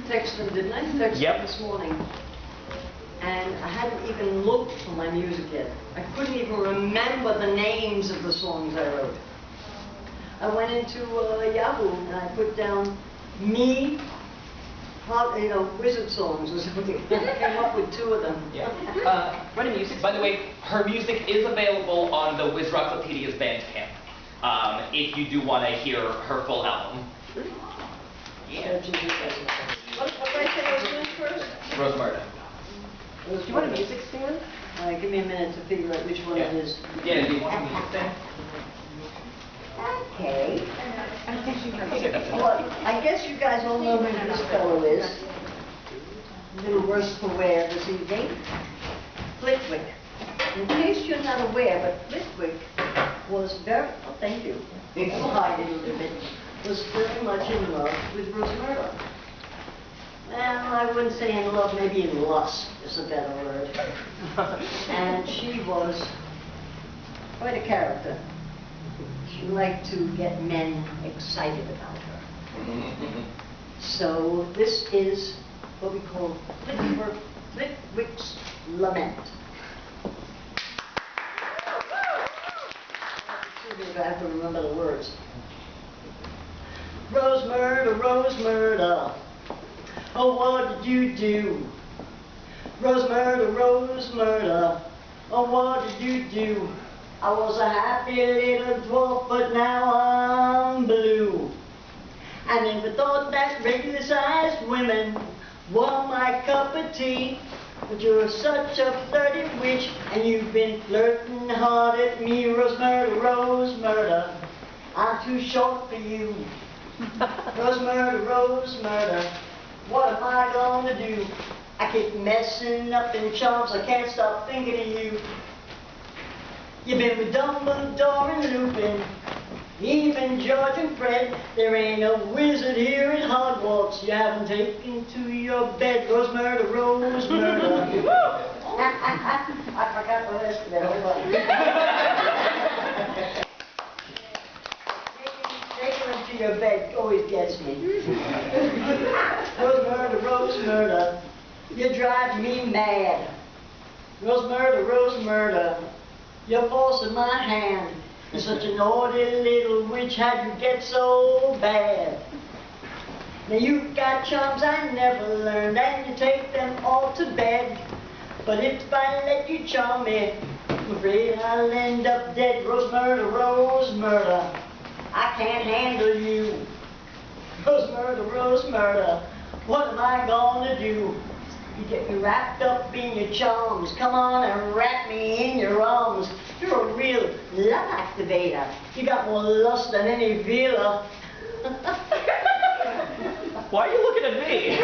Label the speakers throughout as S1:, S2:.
S1: text them, didn't I? Text them this morning. And I hadn't even looked for my music yet. I couldn't even remember the names of the songs I wrote. I went into Yahoo and I put down me, wizard songs or something. I came up with 2 of them.
S2: Yeah.
S3: What music?
S2: By the way, her music is available on the Wizrockopedia's Bandcamp. If you do want to hear her full album.
S1: Yeah. What did I say I was doing first?
S2: Rosmerta.
S3: Do you want a music stand?
S1: Give me a minute to figure out which one it is.
S2: Yeah, do you want a music stand?
S1: Okay.
S3: I think you can.
S1: Well, I guess you guys all know who this fellow is. A little worse for wear this evening. Flitwick. In case you're not aware, but Flitwick was very, thank you. I'll hide it a little bit. Was very much in love with Rosmerta. Well, I wouldn't say in love, maybe in lust is a better word. And she was quite a character. She liked to get men excited about her. So this is what we call Flitwick's Lament. I have to remember the words. Rosmerta, Rosmerta, oh what did you do? Rosmerta, Rosmerta, oh what did you do? I was a happy little dwarf, but now I'm blue. I never thought that regular-sized women were my cup of tea. But you're such a flirty witch, and you've been flirting hard at me, Rosmerta, Rosmerta. I'm too short for you. Rosmerta, Rosmerta, what am I gonna do? I keep messing up in charms, I can't stop thinking of you. You've been with Dumbledore and Lupin, even George and Fred. There ain't a wizard here at Hogwarts you haven't taken to your bed, Rosmerta, Rosmerta. I forgot the rest of that. Hold on. Taking them to your bed always gets me. Rosmerta, Rosmerta, you drive me mad. Rosmerta, Rosmerta, you're forcing my hand. You're such a naughty little witch, how'd you get so bad? Now you've got charms I never learned, and you take them all to bed. But if I let you charm me, I'm afraid I'll end up dead. Rosmerta, Rosmerta, I can't handle you. Rosmerta, Rosmerta, what am I gonna do? You get me wrapped up in your charms. Come on and wrap me in your arms. You're a real love activator. You got more lust than any villa.
S2: Why are you looking at me?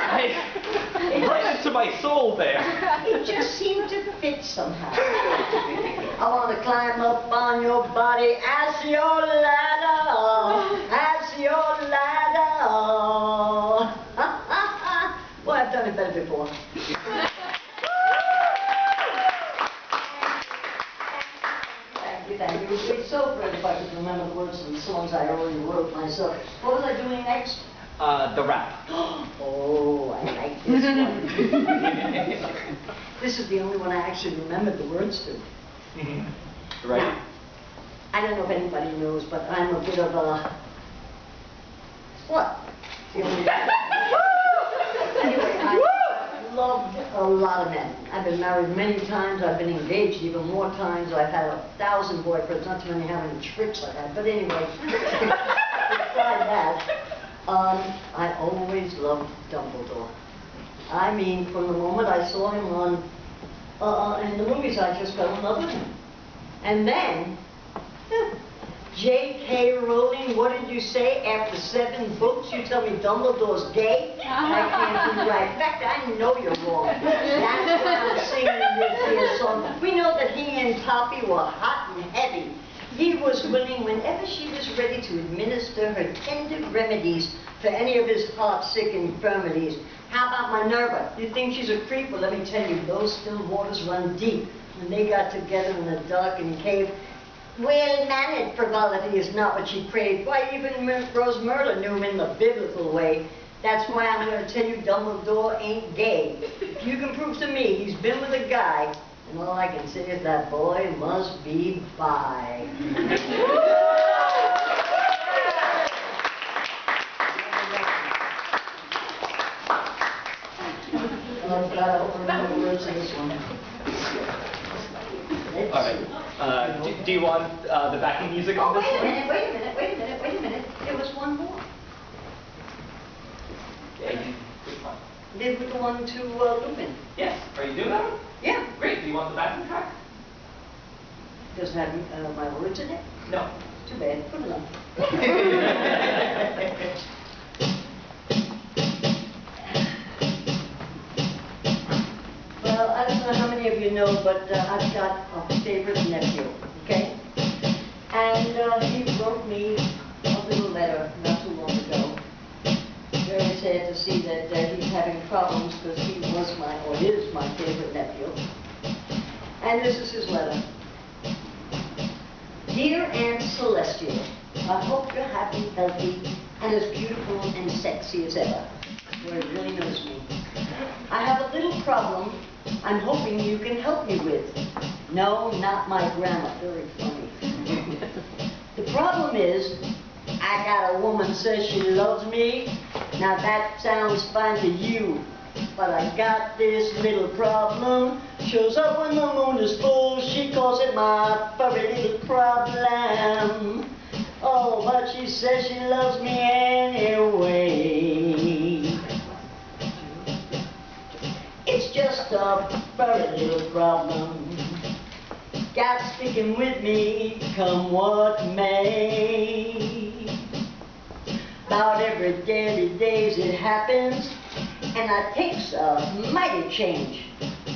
S2: Hey, right into my soul there.
S1: It just seemed to fit somehow. I want to climb up on your body as your ladder, as your ladder. Well, I've done it better before. Thank you. It would be so great if I could remember the words of the songs I already wrote myself. What was I doing next?
S2: The rap.
S1: Oh, I like this one. This is the only one I actually remembered the words to.
S2: Right.
S1: Now, I don't know if anybody knows, but I'm a bit of a... What? Anyway, I loved a lot of men. I've been married many times. I've been engaged even more times. I've had 1,000 boyfriends. Not too many have any tricks like that. But anyway, beside that, I always loved Dumbledore. I mean, from the moment I saw him on in the movies, I just fell in love with him. And then, J.K. Rowling, what did you say? After 7 books, you tell me Dumbledore's gay? I can't be right. In fact, I know you're wrong. That's why I'm singing this here song. We know that he and Poppy were hot and heavy. He was willing, whenever she was ready, to administer her tender remedies for any of his heart-sick infirmities. How about Minerva? You think she's a creep? Well, let me tell you, those still waters run deep. When they got together in the darkened cave, Well, mannered frivolity is not what she craved. Why, even Rosmerta knew him in the biblical way. That's why I'm going to tell you Dumbledore ain't gay. If you can prove to me he's been with a guy, and all I can say is that boy must be bi. Oh, God, I hope I remember the words of this one.
S2: All right. Do you want the backing music on this one?
S1: Wait a minute. There was one more.
S2: Yeah, which one?
S1: Did with the one to Lupin.
S2: Yes. Are you doing that one?
S1: Yeah.
S2: Great. Do you want the backing track?
S1: Does it have my words in it?
S2: No.
S1: Too bad. Put it on. Well, I don't know how many of you know, but I've got a favorite nephew, okay? And he wrote me a little letter not too long ago. Very sad to see that he's having problems because he was is my favorite nephew. And this is his letter. Dear Aunt Celestial, I hope you're happy, healthy, and as beautiful and sexy as ever. Boy, he really knows me. I have a little problem I'm hoping you can help me with. No, not my grammar. Very funny. The problem is, I got a woman says she loves me. Now that sounds fine to you, but I got this little problem. Shows up when the moon is full. She calls it my furry little problem. Oh, but she says she loves me anyway. It's just a furry little problem. Got sticking with me, come what may. About every daily days it happens, and I takes a mighty change.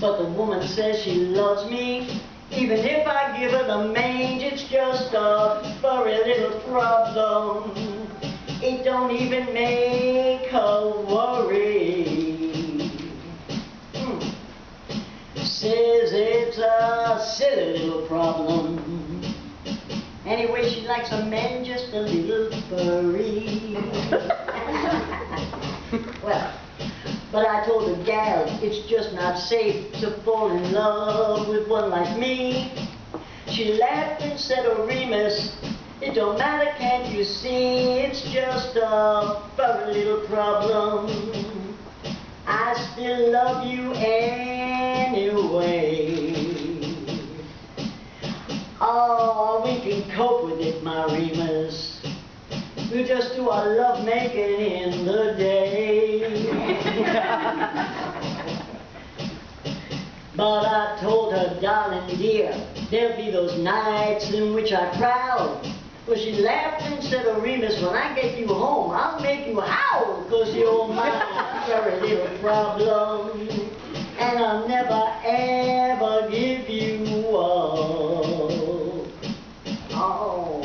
S1: But the woman says she loves me, even if I give her the mange. It's just a furry little problem. It don't even make her worry. Says it's a silly little problem. Anyway, she likes a man just a little furry. Well, but I told the gal it's just not safe to fall in love with one like me. She laughed and said, "Oh, Remus, it don't matter, can't you see? It's just a furry little problem. I still love you anyway." Oh, we can cope with it, my Remus. We'll just do our love making in the day. But I told her, darling dear, there'll be those nights in which I prowl. Well, she laughed and said, "Oh, Remus, when I get you home, I'll make you howl, 'cause you're my very little problem. And I'll never, ever give you up. Oh,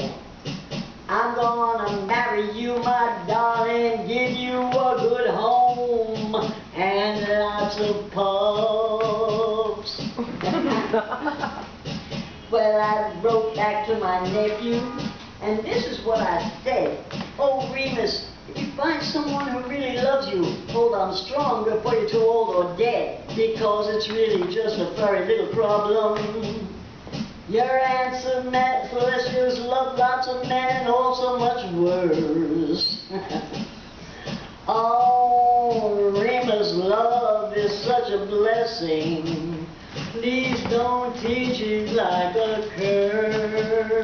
S1: I'm gonna marry you, my darling, give you a good home and lots of pups." Well, I wrote back to my nephew, and this is what I said. "Oh, Remus, if you find someone who really loves you, hold on strong before you're too old or dead, because it's really just a very little problem. Your Aunt Celestia's love lots of men and also much worse." Oh, Remus' love is such a blessing. Please don't teach it like a curse.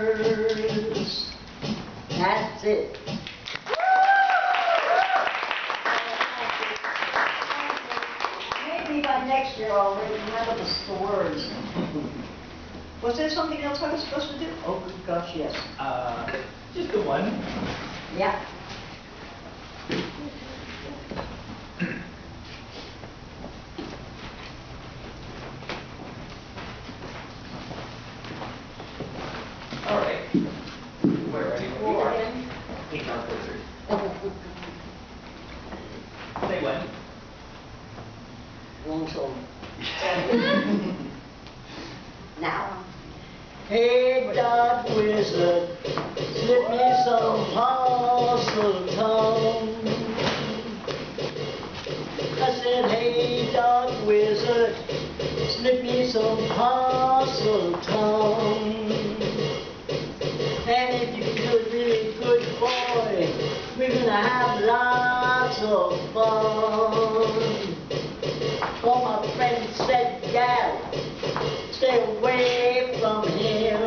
S1: That's it. Maybe by next year I'll remember the words. Was there something else I was supposed to do? Oh, good gosh, yes.
S2: Just the one.
S1: Yeah.
S2: All right. We're ready when you are. Pink Dark Wizard. Say when.
S1: Wrong song. Now. Hey, dark wizard. some parcel tongue. And if you can do it really good, boy, we're gonna have lots of fun. All my friends said, gal, stay away from him.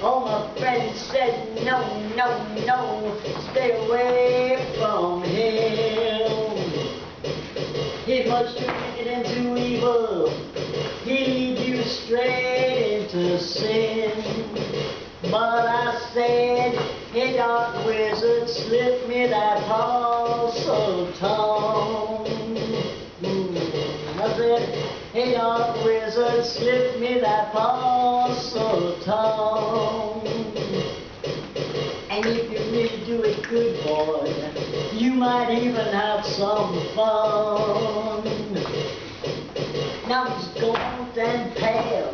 S1: All my friends said, no, no, no, stay away from him. He's much too wicked and too evil. He'll lead you straight into sin. But I said, hey, dark wizard, slip me that parcel tongue. I said, hey, dark wizard, slip me that parcel tongue. And if you really do it good, boy, you might even have some fun. Now he's gaunt and pale.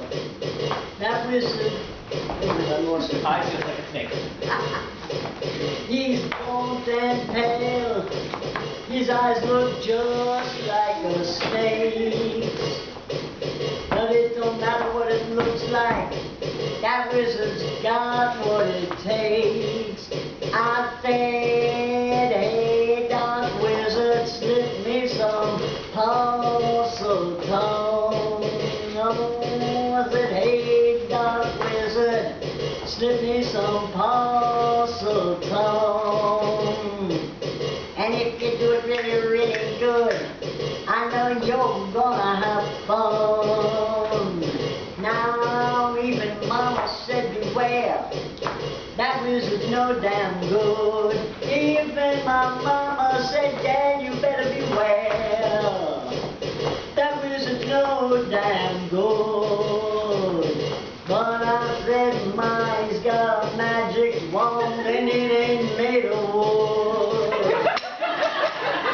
S1: That wizard, I lost it.
S2: Eyes just like a snake.
S1: He's gaunt and pale. His eyes look just like a snake's. But it don't matter what it looks like. That wizard's got what it takes. I said, hey, dark wizard, slip me some parcel tongue. Oh, I said, hey, dark wizard, slip me some parcel tongue. And if you do it really, really good, I know you're gonna have fun. Now even Mama said beware, that wizard's no damn good. Even my mama said, Dad, you better beware, that wizard's no damn good. But I said, he's got a magic wand and it ain't made of wood.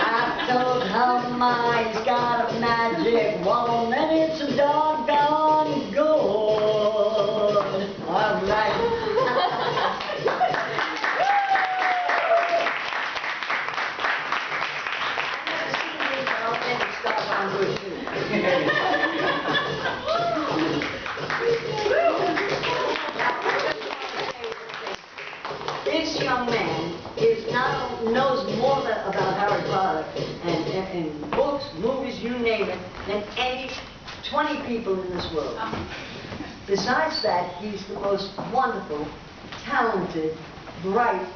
S1: I told her he's got a magic wand and it's a doggone good. All right. This young man knows more about Harry Potter and books, movies, you name it, than any 20 people in this world. Besides that, he's the most wonderful, talented, bright,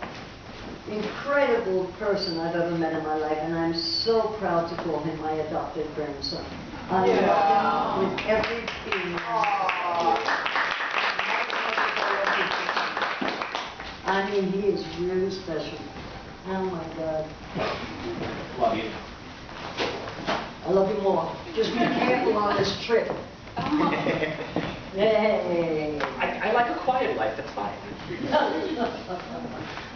S1: incredible person I've ever met in my life, and I'm so proud to call him my adopted grandson. I love him with every being. I mean, he is really special. Oh my God.
S2: Love you.
S1: I love you more. Just be careful on this trip. Hey.
S2: I like a quiet life, that's fine.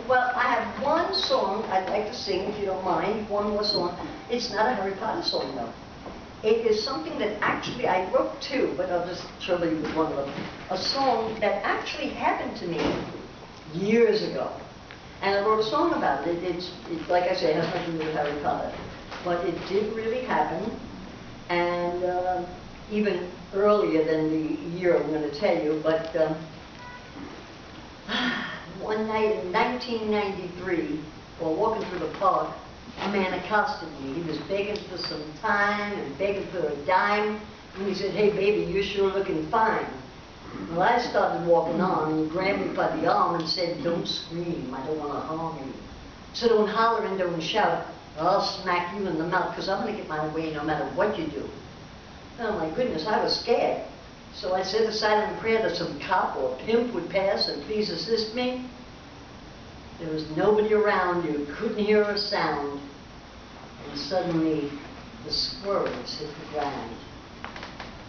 S1: Well, I have one song I'd like to sing, if you don't mind. One more song. It's not a Harry Potter song, though. It is something that actually I wrote two, but I'll just trouble you with one of them. A song that actually happened to me years ago. And I wrote a song about it. It's like I say, it has nothing to do with Harry Potter. But it did really happen. And even earlier than the year I'm going to tell you. But one night in 1993, while walking through the park, a man accosted me. He was begging for some time and begging for a dime. And he said, hey, baby, you're sure looking fine. Well, I started walking on, and he grabbed me by the arm and said, don't scream, I don't want to harm you. So don't holler and don't shout, or I'll smack you in the mouth, because I'm going to get my way no matter what you do. Oh, my goodness, I was scared. So I said a silent prayer that some cop or pimp would pass and please assist me. There was nobody around, you couldn't hear a sound. And suddenly, the squirrels hit the ground.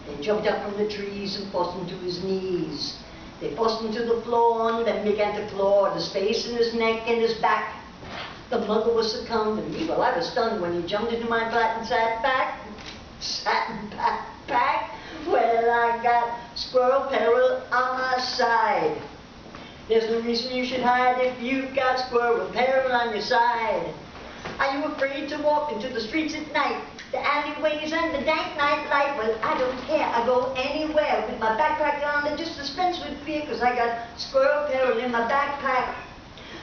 S1: They jumped up from the trees and forced him to his knees. They forced him to the floor and then began to claw at his face and his neck and his back. The muggle was succumbed, and well, I was stunned when he jumped into my flat and sat back. Well, I got Squirrel Peril on my side. There's no reason you should hide if you've got Squirrel Peril on your side. Are you afraid to walk into the streets at night? The alleyways and the dank nightlight? Well, I don't care. I go anywhere with my backpack on and just dispense with fear, because I got Squirrel Peril in my backpack.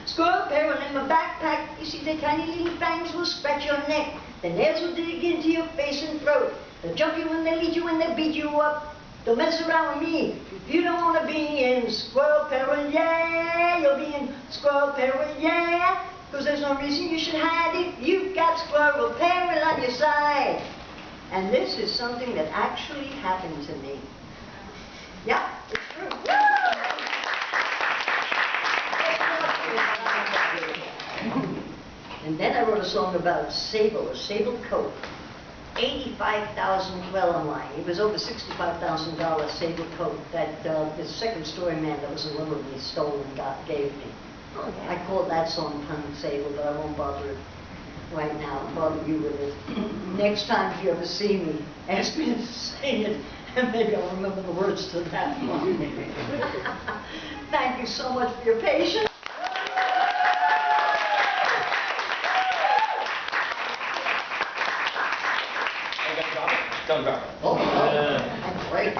S1: Squirrel Peril in my backpack. You see, the tiny little fangs will scratch your neck. The nails will dig into your face and throat. They'll jump you when they lead you when they beat you up. Don't mess around with me. If you don't want to be in Squirrel Peril, yeah, you'll be in Squirrel Peril, yeah. Because there's no reason you should hide if you've got Squirrel Peril on your side. And this is something that actually happened to me. Yeah, it's true. And then I wrote a song about Sable, a sable coat. 85,000, well, I'm lying. It was over $65,000 sable coat that the second story man that was in love with me stole and gave me.
S3: Oh, yeah.
S1: I called that song Pun Sable, but I won't bother it right now. I'll bother you with it. Next time if you ever see me, ask me to sing it, and maybe I'll remember the words to that one. Thank you so much for your patience.
S2: Don't drop it.
S1: Oh, that's great.